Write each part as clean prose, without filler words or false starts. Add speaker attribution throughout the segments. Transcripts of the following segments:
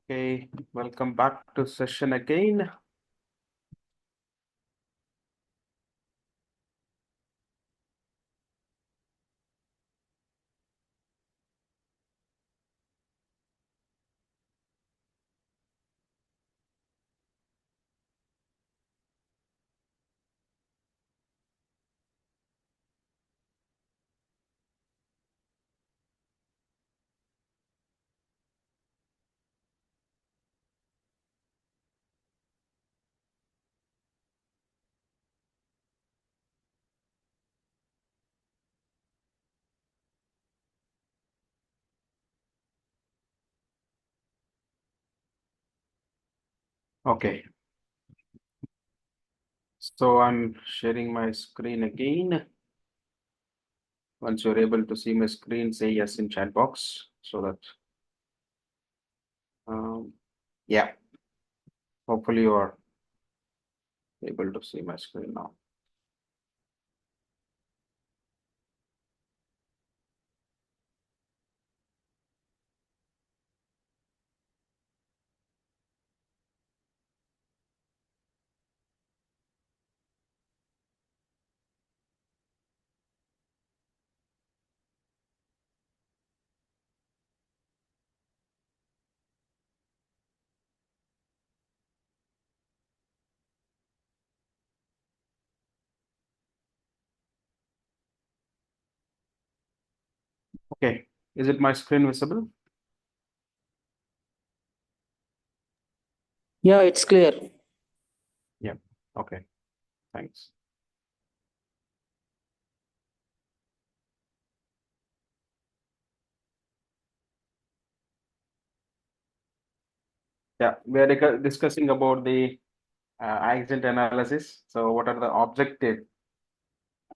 Speaker 1: Okay, welcome back to session again. Okay, so I'm sharing my screen again. Once you're able to see my screen, say yes in chat box so that, yeah, hopefully you are able to see my screen now. Okay, is it my screen visible?
Speaker 2: Yeah, it's clear.
Speaker 1: Yeah, okay, thanks. Yeah, we are discussing about the accident analysis. So what are the objective?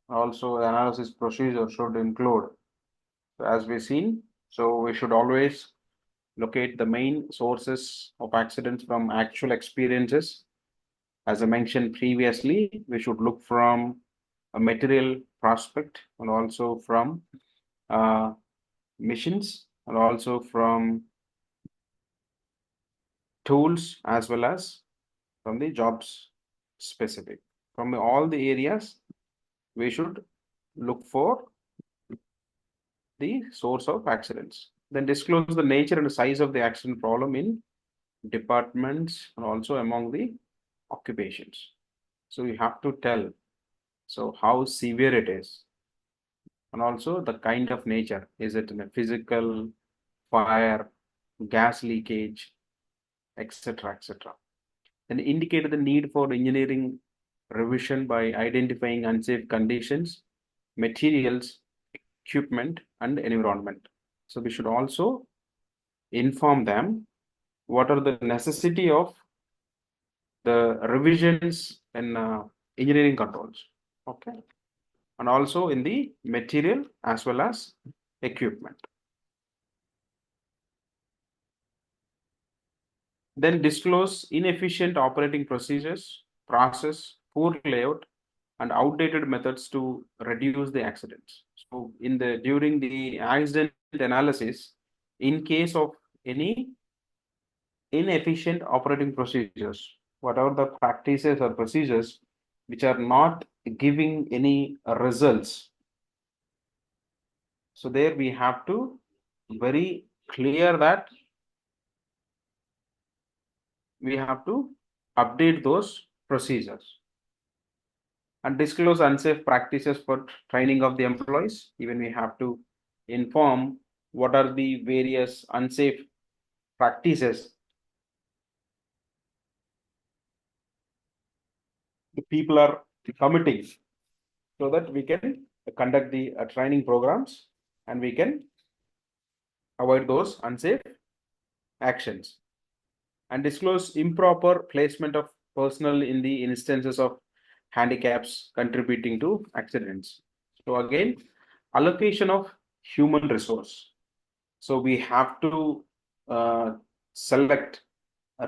Speaker 1: Also, the analysis procedure should include, as we've seen, so we should always locate the main sources of accidents from actual experiences. As I mentioned previously, we should look from a material prospect and also from missions and also from tools as well as from the jobs specific. From all the areas, we should look for the source of accidents. Then disclose the nature and the size of the accident problem in departments and also among the occupations. So you have to tell so how severe it is and also the kind of nature. Is it in a physical, fire, gas leakage, etc., etc. Then indicate the need for engineering revision by identifying unsafe conditions, materials, equipment, and environment. So we should also inform them what are the necessity of the revisions in engineering controls. Okay, and also in the material as well as equipment. Then disclose inefficient operating procedures, process, poor layout, and outdated methods to reduce the accidents. So in the during the accident analysis, in case of any inefficient operating procedures, whatever the practices or procedures which are not giving any results. So there we have to very clear that we have to update those procedures and disclose unsafe practices for training of the employees. Even we have to inform what are the various unsafe practices the people are committing so that we can conduct the training programs and we can avoid those unsafe actions and disclose improper placement of personnel in the instances of handicaps contributing to accidents. So again, allocation of human resource. So we have to select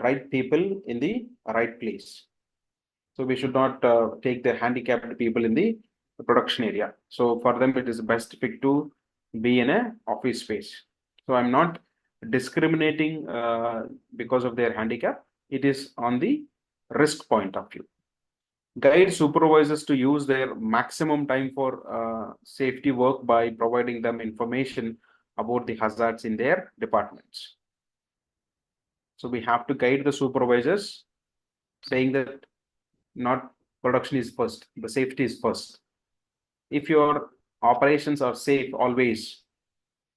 Speaker 1: right people in the right place. So we should not take the handicapped people in the production area. So for them, it is best fit to be in a office space. So I'm not discriminating because of their handicap. It is on the risk point of view. Guide supervisors to use their maximum time for safety work by providing them information about the hazards in their departments. So we have to guide the supervisors saying that not production is first, the safety is first. If your operations are safe always,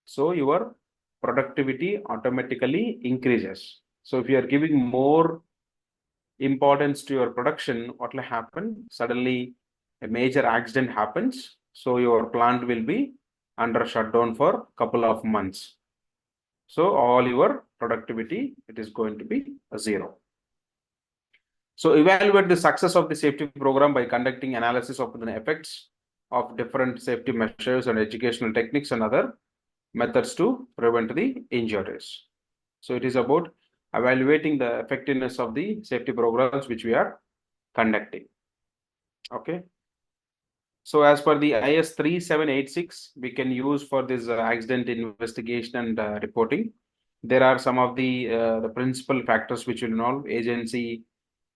Speaker 1: so your productivity automatically increases. So if you are giving more importance to your production, what will happen? Suddenly a major accident happens. So your plant will be under shutdown for a couple of months. So all your productivity, it is going to be a zero. So evaluate the success of the safety program by conducting analysis of the effects of different safety measures and educational techniques and other methods to prevent the injuries. So it is about evaluating the effectiveness of the safety programs which we are conducting. Okay. So as per the IS 3786, we can use for this accident investigation and reporting. There are some of the principal factors which will involve agency,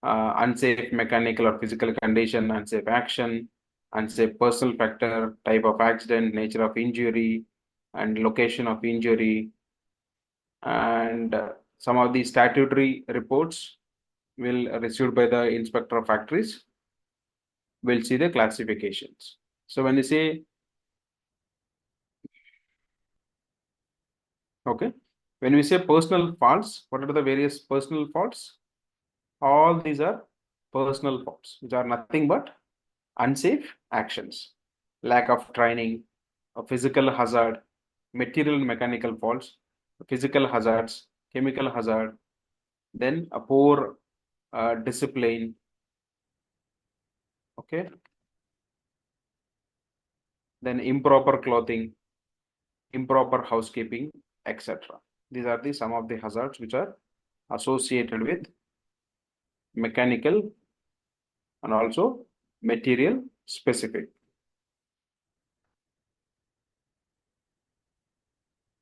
Speaker 1: unsafe mechanical or physical condition, unsafe action, unsafe personal factor, type of accident, nature of injury, and location of injury. And some of the statutory reports will received by the inspector of factories. We'll see the classifications. So when you say, okay, when we say personal faults, what are the various personal faults? All these are personal faults, which are nothing but unsafe actions, lack of training, a physical hazard, material and mechanical faults, physical hazards, chemical hazard, then a poor discipline. Okay. Then improper clothing, improper housekeeping, etc. These are the some of the hazards which are associated with mechanical and also material specific.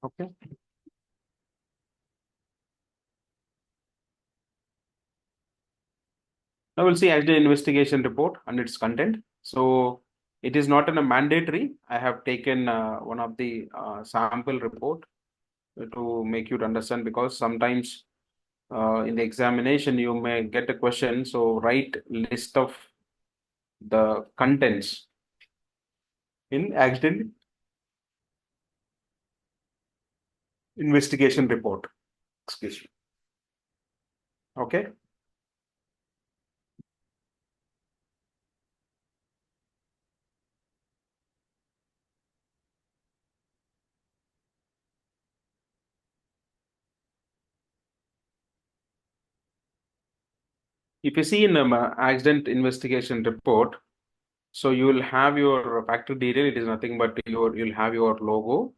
Speaker 1: Okay. Now we'll see accident investigation report and its content. So it is not in a mandatory. I have taken one of the sample report to make you to understand, because sometimes in the examination you may get a question. So write list of the contents in accident investigation report. Excuse me. Okay. If you see in accident investigation report, so you will have your factory detail. It is nothing but you'll have your logo,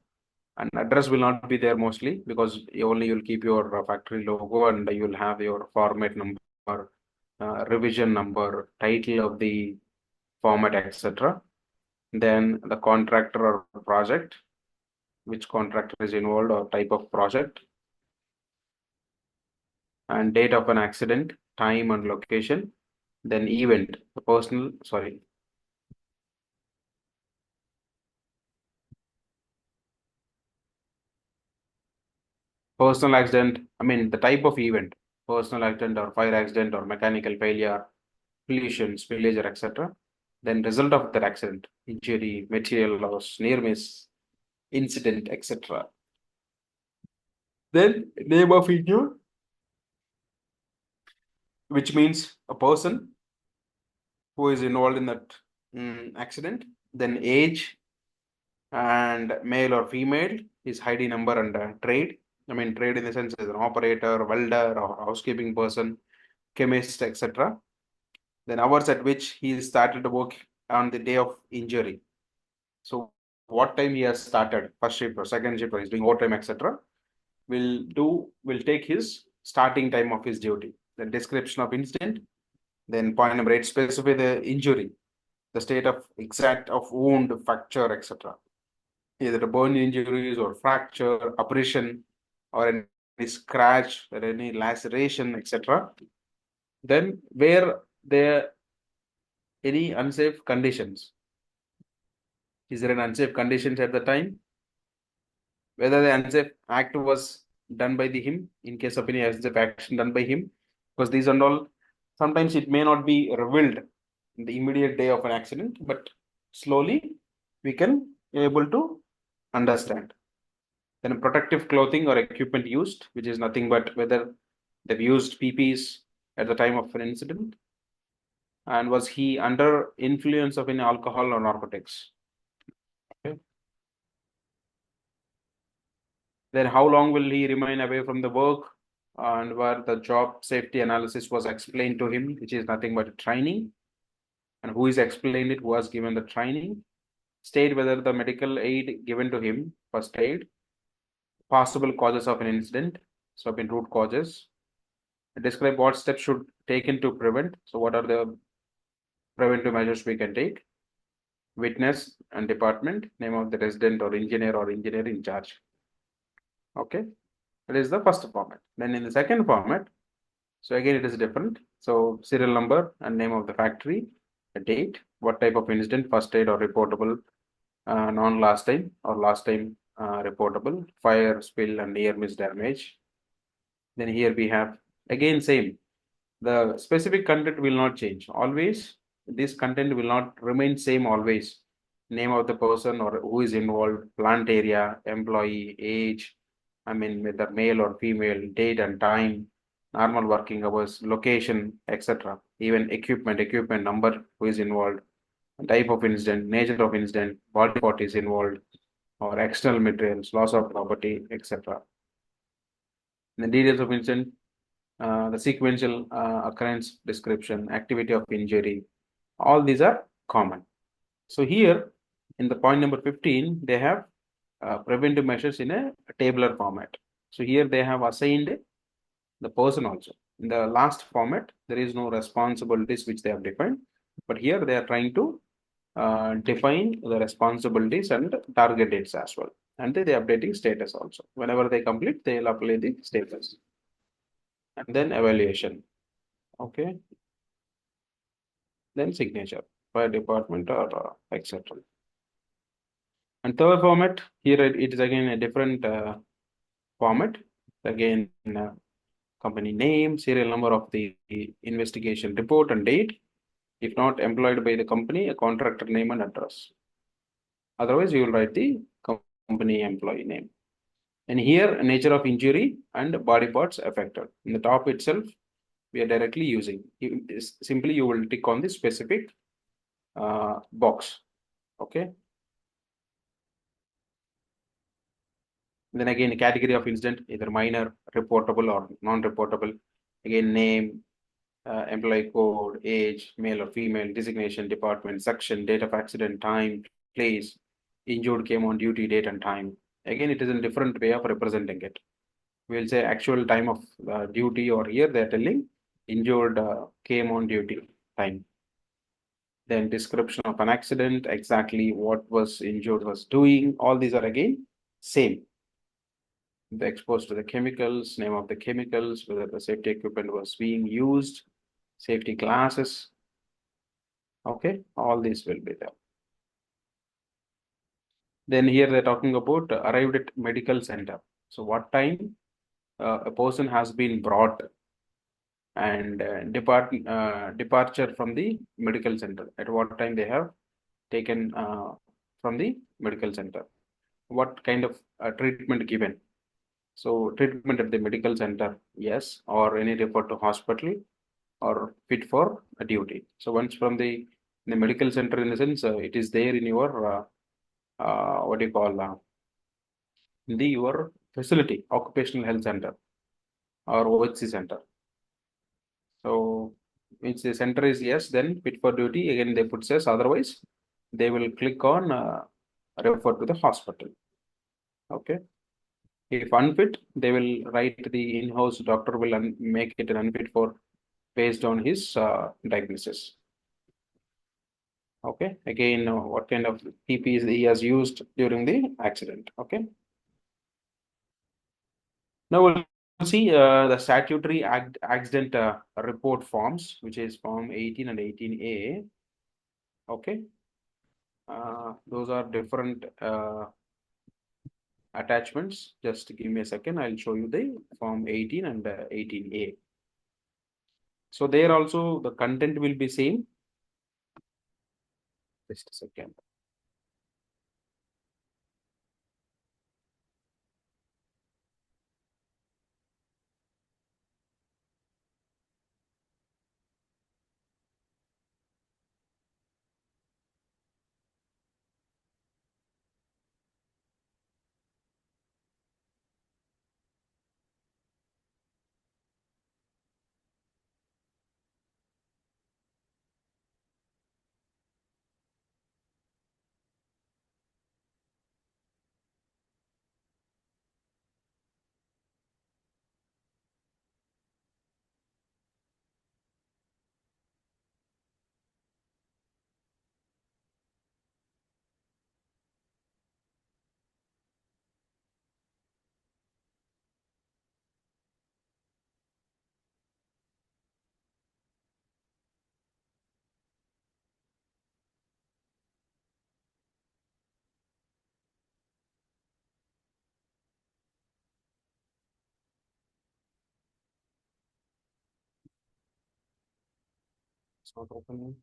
Speaker 1: and address will not be there mostly, because you'll keep your factory logo, and you'll have your format number, revision number, title of the format, etc. Then the contractor or project, which contractor is involved or type of project, and date of an accident, time and location, then event, the personal, sorry. Personal accident, I mean the type of event, personal accident or fire accident or mechanical failure, collision, spillage, etc. Then result of that accident, injury, material loss, near miss, incident, etc. Then name of injured, which means a person who is involved in that accident. Then age, and male or female, his ID number, and trade. I mean trade in the sense as an operator, welder, or housekeeping person, chemist, etc. Then hours at which he started to work on the day of injury. So what time he has started, first shift or second shift, or he's doing overtime, etc. Will take his starting time of his duty. The description of incident, then point number 8, specify the injury, the state of exact of wound, fracture, etc. Either burn injuries or fracture, abrasion, or any scratch or any laceration, etc. Then where there any unsafe conditions? Is there an unsafe conditions at the time? Whether the unsafe act was done by him, in case of any unsafe action done by him, because these and all, sometimes it may not be revealed in the immediate day of an accident, but slowly we can able to understand. Then protective clothing or equipment used, which is nothing but whether they've used PPs at the time of an incident, and was he under influence of any alcohol or narcotics. Okay. Then how long will he remain away from the work, and where the job safety analysis was explained to him, which is nothing but training, and who is explained it, who has given the training. State whether the medical aid given to him, first aid, possible causes of an incident, so in root causes. Describe what steps should taken to prevent. So what are the preventive measures we can take? Witness and department, name of the resident or engineer in charge. Okay, that is the first format. Then in the second format, so again it is different. So serial number and name of the factory, a date, what type of incident, first aid or reportable, non last time or last time reportable, fire, spill and near miss damage. Then here we have again same. The specific content will not change. Always this content will not remain same always. Name of the person or who is involved, plant area, employee, age, I mean whether male or female, date and time, normal working hours, location, etc. Even equipment number who is involved, type of incident, nature of incident, body part is involved, or external materials, loss of property, etc. The details of incident, the sequential occurrence description, activity of injury, all these are common. So here in the point number 15, they have preventive measures in a tabular format. So here they have assigned the person also. In the last format, there is no responsibilities which they have defined, but here they are trying to define the responsibilities and target dates as well. And they are updating status also. Whenever they complete, they will apply the status. And then evaluation. Okay. Then signature, fire department or etc. And third format, here it is again a different format. Again, company name, serial number of the investigation report and date. If not employed by the company, a contractor name and address. Otherwise, you will write the company employee name. And here, nature of injury and body parts affected. In the top itself, we are directly using. Simply, you will tick on the specific box. Okay. Then again, category of incident, either minor, reportable or non-reportable. Again, name, employee code, age, male or female, designation, department, section, date of accident, time, place, injured came on duty, date and time. Again, it is a different way of representing it. We'll say actual time of duty, or here they're telling injured came on duty time. Then description of an accident, exactly what was injured was doing. All these are again same. The exposed to the chemicals, name of the chemicals, whether the safety equipment was being used, safety glasses. Okay, all these will be there. Then here they're talking about arrived at medical center. So what time a person has been brought and departure from the medical center. At what time they have taken from the medical center. What kind of treatment given. So treatment at the medical center, yes, or any refer to hospital or fit for a duty. So once from the medical center, in the sense, it is there in your what do you call in the your facility, occupational health center or OHC center. So which the center is yes, then fit for duty. Again, they put says otherwise, they will click on refer to the hospital. Okay. If unfit, they will write the in-house doctor will make it an unfit for based on his diagnosis. Okay. Again, what kind of PPs he has used during the accident. Okay. Now we'll see the statutory accident report forms, which is Form 18 and 18A. Okay. Those are different attachments. Just give me a second. I'll show you the Form 18 and 18A. So there also the content will be same. Just a second. It's not opening.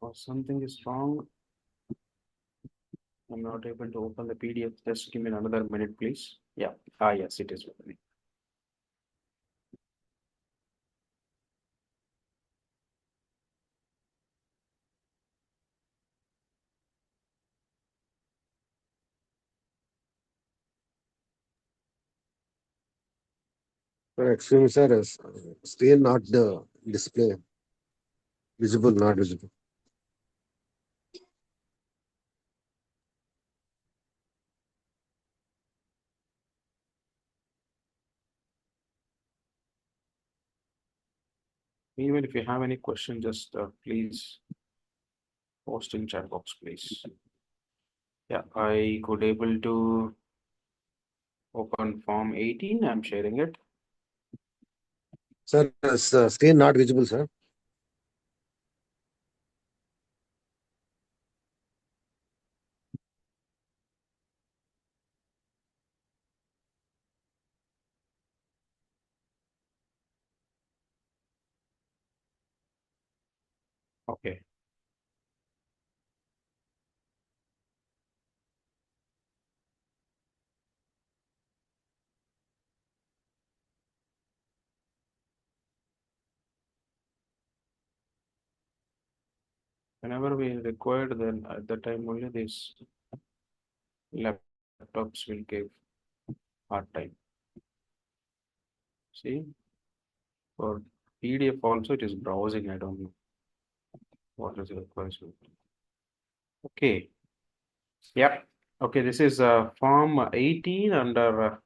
Speaker 1: Or something is wrong. I'm not able to open the PDF. Just give me another minute, please. Yeah. Yes, it is opening.
Speaker 2: Excuse me, sir. Screen not the display. Visible, not visible.
Speaker 1: Even if you have any question, just please post in chat box, please. Yeah, I could able to open Form 18. I'm sharing it.
Speaker 2: Sir, screen not visible, sir.
Speaker 1: Okay. Whenever we required, then at the time only these laptops will give hard time. See, for PDF also it is browsing. I don't know what is the requirement. Okay. Yep. Okay, this is Form 18 under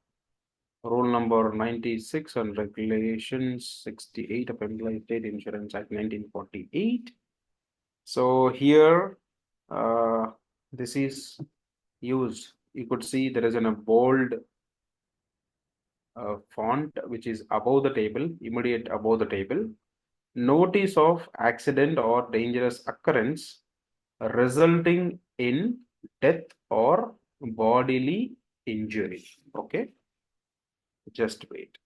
Speaker 1: Rule number 96 and Regulations 68 of Employee State Insurance Act 1948. So here, this is used. You could see there is a bold font which is above the table, immediate above the table. notice of accident or dangerous occurrence resulting in death or bodily injury. Okay, just wait.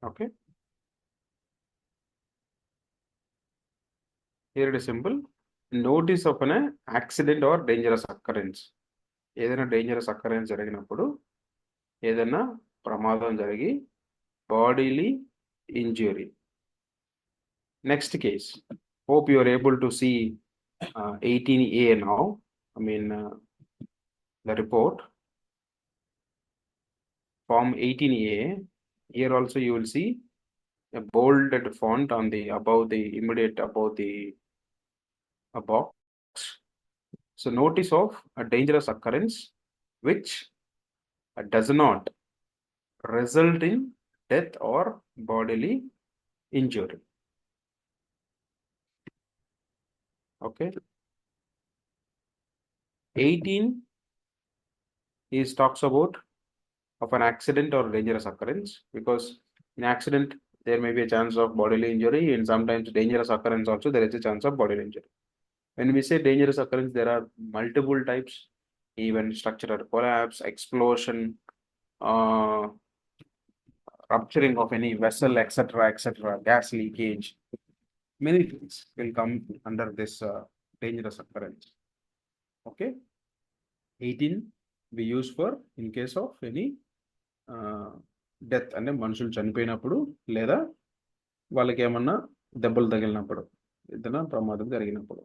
Speaker 1: Okay, here it is simple. Notice of an accident or dangerous occurrence. ఏదైనా dangerous occurrence జరిగినప్పుడు ఏదైనా ప్రమాదం జరిగి bodily injury. Next case. Hope you are able to see 18A now. I mean the report. Form 18A. Here also you will see a bolded font on the above the box. So notice of a dangerous occurrence which does not result in death or bodily injury. Okay. 18 is talks about of an accident or dangerous occurrence, because in accident there may be a chance of bodily injury, and sometimes dangerous occurrence also there is a chance of bodily injury. When we say dangerous occurrence, there are multiple types, even structural collapse, explosion, rupturing of any vessel, etc., gas leakage. Many things will come under this dangerous occurrence. Okay. 18 we use for in case of any death, అంటే మనుషులు చనిపోయినప్పుడు లేదా వాళ్ళకి ఏమన్నా దెబ్బలు తగిలినప్పుడు, ఏదైనా ప్రమాదం జరిగినప్పుడు.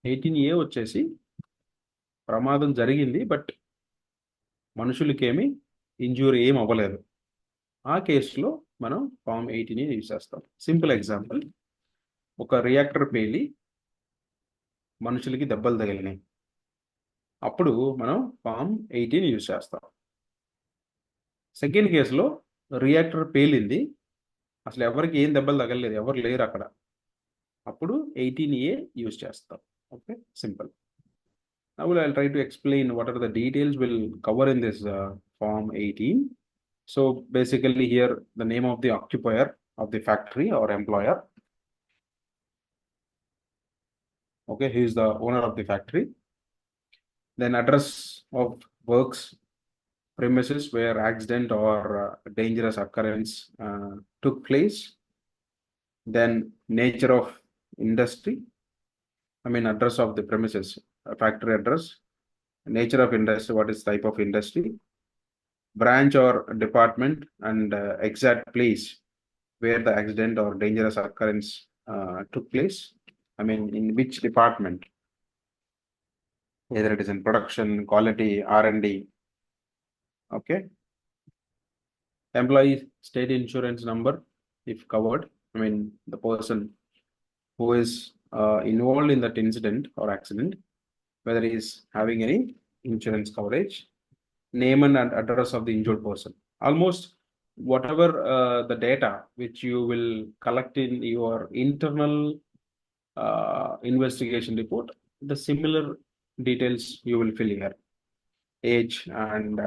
Speaker 1: 18A వచ్చేసి ప్రమాదం జరిగింది బట్ మనుషులకి ఏమి ఇంజూరీ ఏం అవ్వలేదు. ఆ కేసులో మనం ఫామ్ 18 యూజ్ చేస్తాం. సింపుల్ ఎగ్జాంపుల్, ఒక రియాక్టర్ పేలి మనుషులకి దెబ్బలు తగిలినాయి, అప్పుడు మనం ఫామ్ 18 యూజ్ చేస్తాం. సెకండ్ కేసులో రియాక్టర్ పేలింది, అసలు ఎవరికి ఏం దెబ్బలు తగలలేదు, ఎవరు లేరు అక్కడ, అప్పుడు 18A యూజ్ చేస్తాం. Okay, simple. Now I'll try to explain what are the details we'll cover in this form 18. So basically here the name of the occupier of the factory or employer. Okay, he is the owner of the factory. Then address of works premises where accident or dangerous occurrence took place. Then nature of industry, I mean address of the premises, factory address, nature of industry, what is type of industry, branch or department, and exact place where the accident or dangerous occurrence took place. I mean in which department, either it is in production, quality, R&D. Okay. Employee state insurance number if covered, I mean the person who is involved in that incident or accident, whether he is having any insurance coverage, name and address of the injured person. Almost whatever the data which you will collect in your internal investigation report, the similar details you will fill here. Age and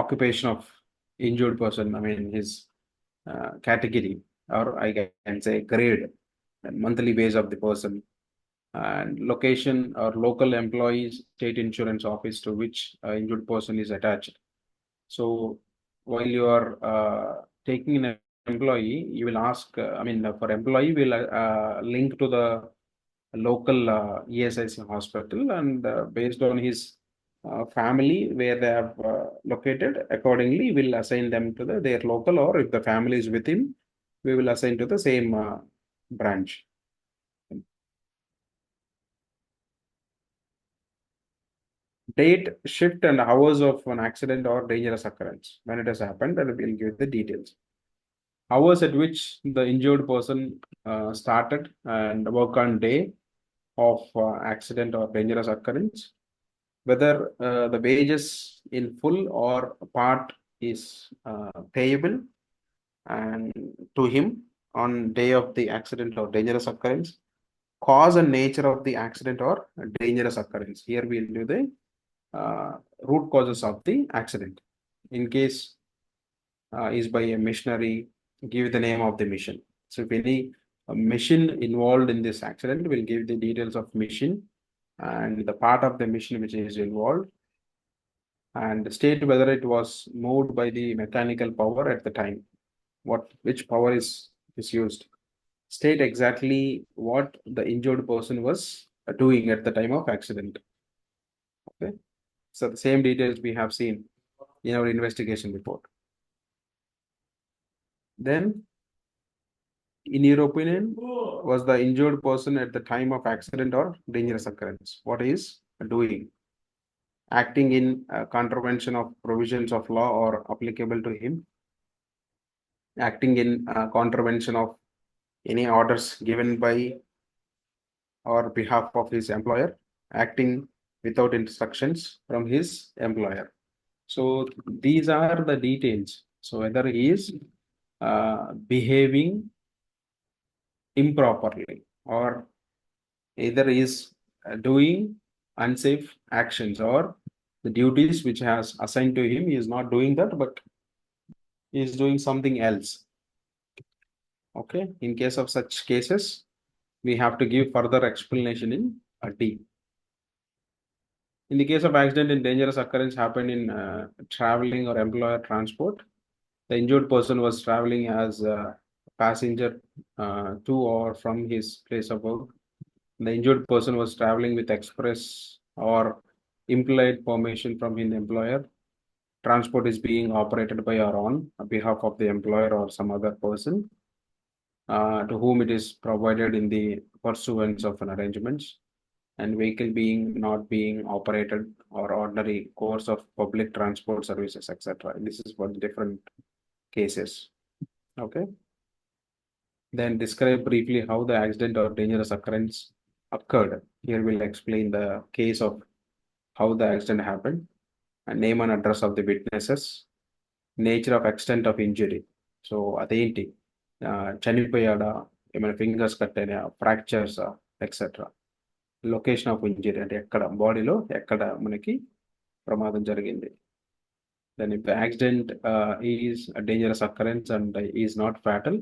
Speaker 1: occupation of injured person, I mean his category, or I can say grade, and monthly wage of the person, and location or local employees state insurance office to which injured person is attached. So while you are taking an employee, you will ask, I mean for employee will link to the local ESIC hospital, and based on his family where they have located, accordingly will assign them to their local, or if the family is with him, we will assign to the same branch. Date, shift, and hours of an accident or dangerous occurrence when it has happened, and we'll give the details. Hours at which the injured person started and work on day of accident or dangerous occurrence, whether the wages in full or part is payable and to him on day of the accident or dangerous occurrence, cause and nature of the accident or dangerous occurrence. Here we'll do the root causes of the accident. In case is by a machinery, give the name of the machine. So if any machine involved in this accident, will give the details of machine and the part of the machine which is involved, and state whether it was moved by the mechanical power at the time, which power is used. State exactly what the injured person was doing at the time of accident. Okay, so the same details we have seen in our investigation report. Then, in your opinion, was the injured person at the time of accident or dangerous occurrence? What is doing? Acting in contravention of provisions of law or applicable to him, acting in contravention of any orders given by or behalf of his employer, acting without instructions from his employer. So these are the details. So whether he is behaving improperly or either is doing unsafe actions or the duties which has assigned to him, he is not doing that, but he is doing something else. Okay, in case of such cases, we have to give further explanation in D. In the case of accident and dangerous occurrence happened in traveling or employer transport, the injured person was traveling as a passenger to or from his place of work. The injured person was traveling with express or implied permission from his employer. Transport is being operated by or on behalf of the employer or some other person to whom it is provided in the pursuance of an arrangements, and vehicle being not being operated or ordinary course of public transport services, etc. This is for different cases. Okay. Then describe briefly how the accident or dangerous occurrence occurred. Here we'll explain the case of how the accident happened, and name and address of the witnesses, nature of extent of injury. So అదేంటి చనిపోయాడా, ఏమైనా fingers cut అయినా, fractures etcetera, location of injury అంటే ఎక్కడ బాడీలో ఎక్కడ మనకి ప్రమాదం జరిగింది. Then if the accident is a dangerous occurrence and is not fatal,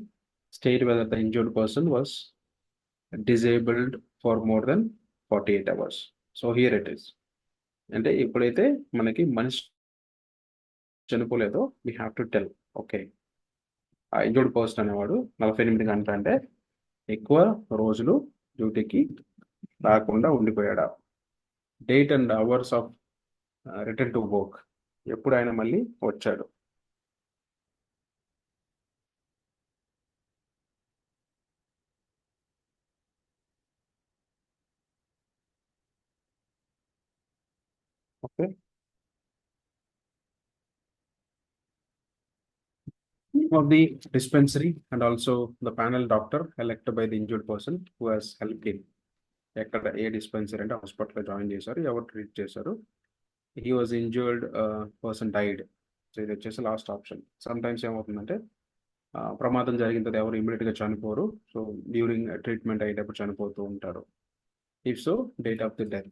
Speaker 1: state whether the injured person was disabled for more than 48 hours. So here it is. అంటే ఎప్పుడైతే మనకి మనిషి చనిపోలేదో we have to tell, okay, ఆ injured person అనేవాడు 48 గంటల అంటే ఎక్కువ రోజులు డ్యూటీకి రాకుండా ఉండిపోయాడా, date and hours of return to work, ఎప్పుడు ఆయన మళ్ళీ వచ్చాడు. Okay. Of the dispensary and also the panel doctor elected by the injured person who has helped him. ఎక్కడ ఏ డిస్పెన్సరీ అంటే హాస్పిటల్లో జాయిన్ చేశారు, ఎవరు ట్రీట్ చేశారు. He was injured person died. So ఇది వచ్చేసి లాస్ట్ ఆప్షన్. సమ్ టైమ్స్ ఏమవుతుందంటే ప్రమాదం జరిగిన తర్వాత ఎవరు ఇమీడియట్గా చనిపోరు, సో డ్యూరింగ్ ట్రీట్మెంట్ అయ్యేటప్పుడు చనిపోతూ ఉంటారు. If so date of the death,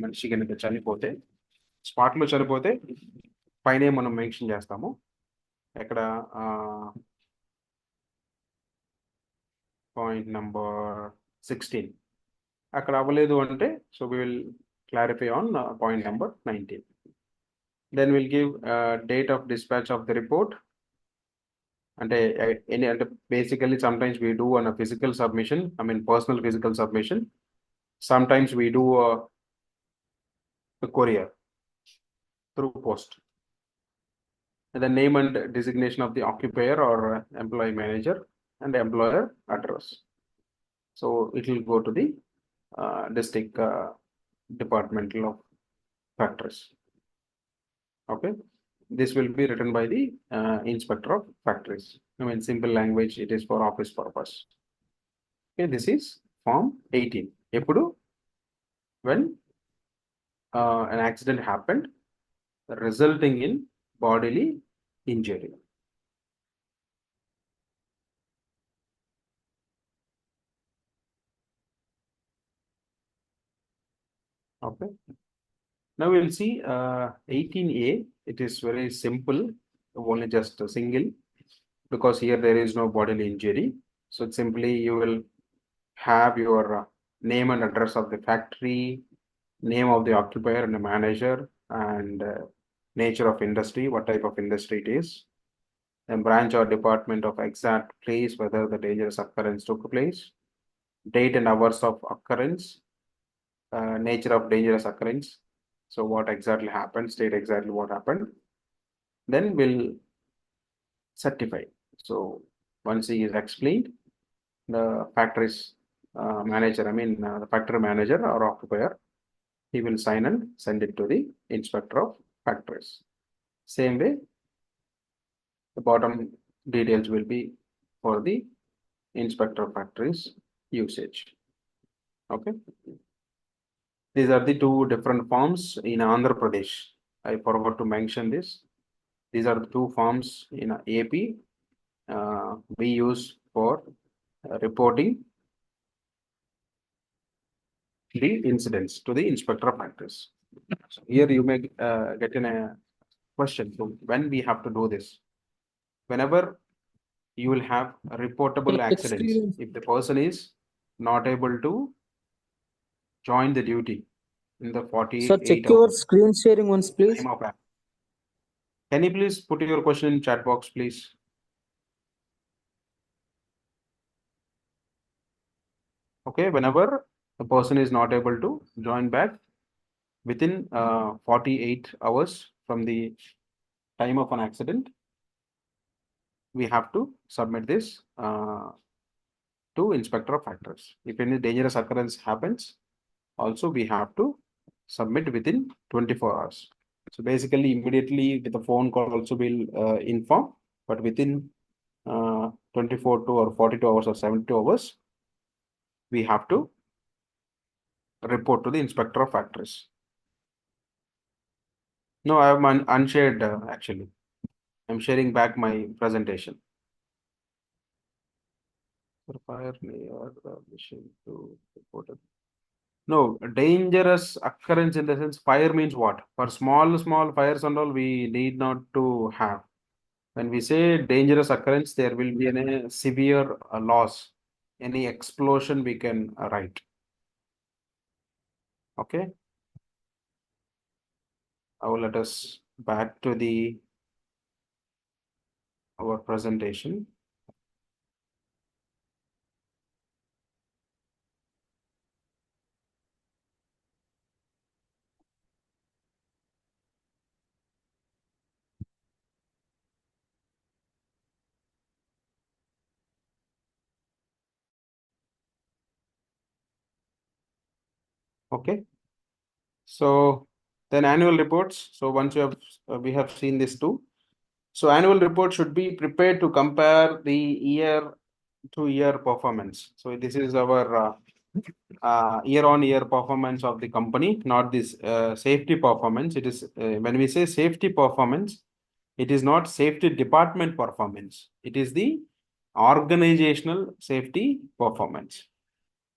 Speaker 1: మనిషి కనుక చనిపోతే స్పాట్లో చనిపోతే పైన మనం మెన్షన్ చేస్తాము. ఎక్కడ పాయింట్ నెంబర్ 16 అక్కడ అవ్వలేదు అంటే, so we will clarify on point number 19. Then will give date of dispatch of the report. అంటే అంటే basically sometimes we do an physical submission, I mean personal physical submission. Sometimes we do courier through post. The name and designation of the occupier or employee manager and employer address. So it will go to the district departmental of factories. Okay, this will be written by the inspector of factories. I mean, simple language, it is for office purpose. Okay, this is form 18. Epudu, when an accident happened resulting in bodily injury. Okay. Now we'll see 18A. It is very simple, only just a single, because here there is no bodily injury. So simply you will have your name and address of the factory, name of the occupier and the manager, and nature of industry, what type of industry it is, and branch or department of exact place, whether the dangerous occurrence took place, date and hours of occurrence, nature of dangerous occurrence. So what exactly happened, state exactly what happened. Then we'll certify. So once he is explained, the factory's manager, the factory manager or occupier, he will sign and send it to the inspector of factories. Same way, the bottom details will be for the inspector of factories usage. Okay. These are the two different forms in Andhra Pradesh. I forgot to mention this. These are the two forms in AP we use for reporting the incidents to the inspector of factories. So here you may get in a question. So when we have to do this, whenever you will have reportable
Speaker 3: Check
Speaker 1: accidents,
Speaker 3: screen.
Speaker 1: if the person is not able to join the duty in the
Speaker 3: Sir,
Speaker 1: 48
Speaker 3: check your
Speaker 1: hours
Speaker 3: screen sharing once, please.
Speaker 1: time of act. Can you please put your question in chat box, please? Okay, whenever the person is not able to join back within 48 hours from the time of an accident, we have to submit this to inspector of factors. If any dangerous occurrence happens, also we have to submit within 24 hours. So basically, immediately with a phone call also will inform, but within 24 to or 42 hours or 72 hours, we have to report to the inspector of factories. No, I am unshared actually. I'm sharing back my presentation. Fire or mission to report it. No, dangerous occurrence in the sense fire means what? For small fires and all, we need not to have. When we say dangerous occurrence, there will be a severe loss. Any explosion we can write. Okay. Now let us back to our presentation. Okay. So then annual reports. So once you have we have seen this too. So annual report should be prepared to compare the year-to-year performance. So this is our year-on-year performance of the company, not this safety performance. It is when we say safety performance, it is not safety department performance. It is the organizational safety performance.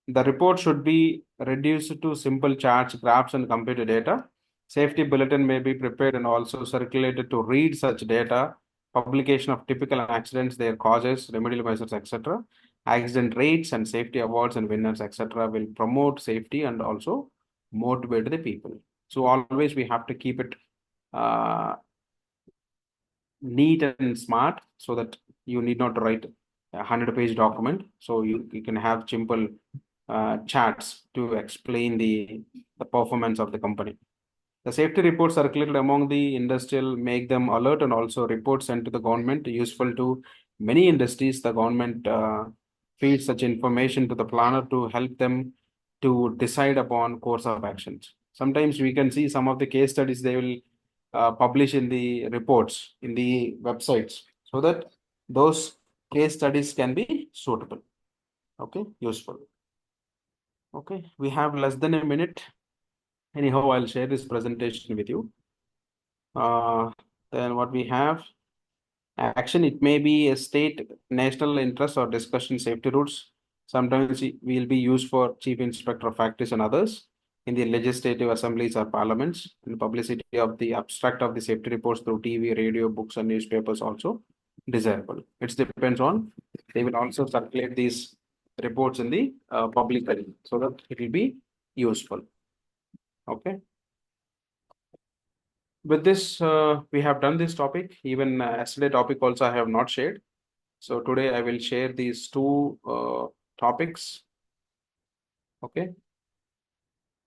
Speaker 1: The report should be reduced to simple charts, graphs, and computer data. Safety bulletin may be prepared and also circulated to read such data, publication of typical accidents, their causes, remedial measures, etc. Accident rates and safety awards and winners, etc. will promote safety and also motivate the people. So always we have to keep it neat and smart so that you need not write a 100-page document. So you can have simple charts to explain the performance of the company. The safety reports circulated among the industrial make them alert and also reports sent to the government useful to many industries. The government feeds such information to the planner to help them to decide upon course of actions. Sometimes we can see some of the case studies they will publish in the reports in the websites so that those case studies can be suitable. Okay, useful. Okay, we have less than a minute. Anyhow, I'll share this presentation with you. Then what we have, action, it may be a state, national interest or discussion safety routes. Sometimes it will be used for chief inspector of factories and others. in the legislative assemblies or parliaments, and publicity of the abstract of the safety reports through TV, radio, books, and newspapers also desirable. It depends on, they will also circulate these reports in the publicly so that it will be useful. Okay. With this, we have done this topic. Even yesterday topic also I have not shared. So today I will share these two topics. Okay.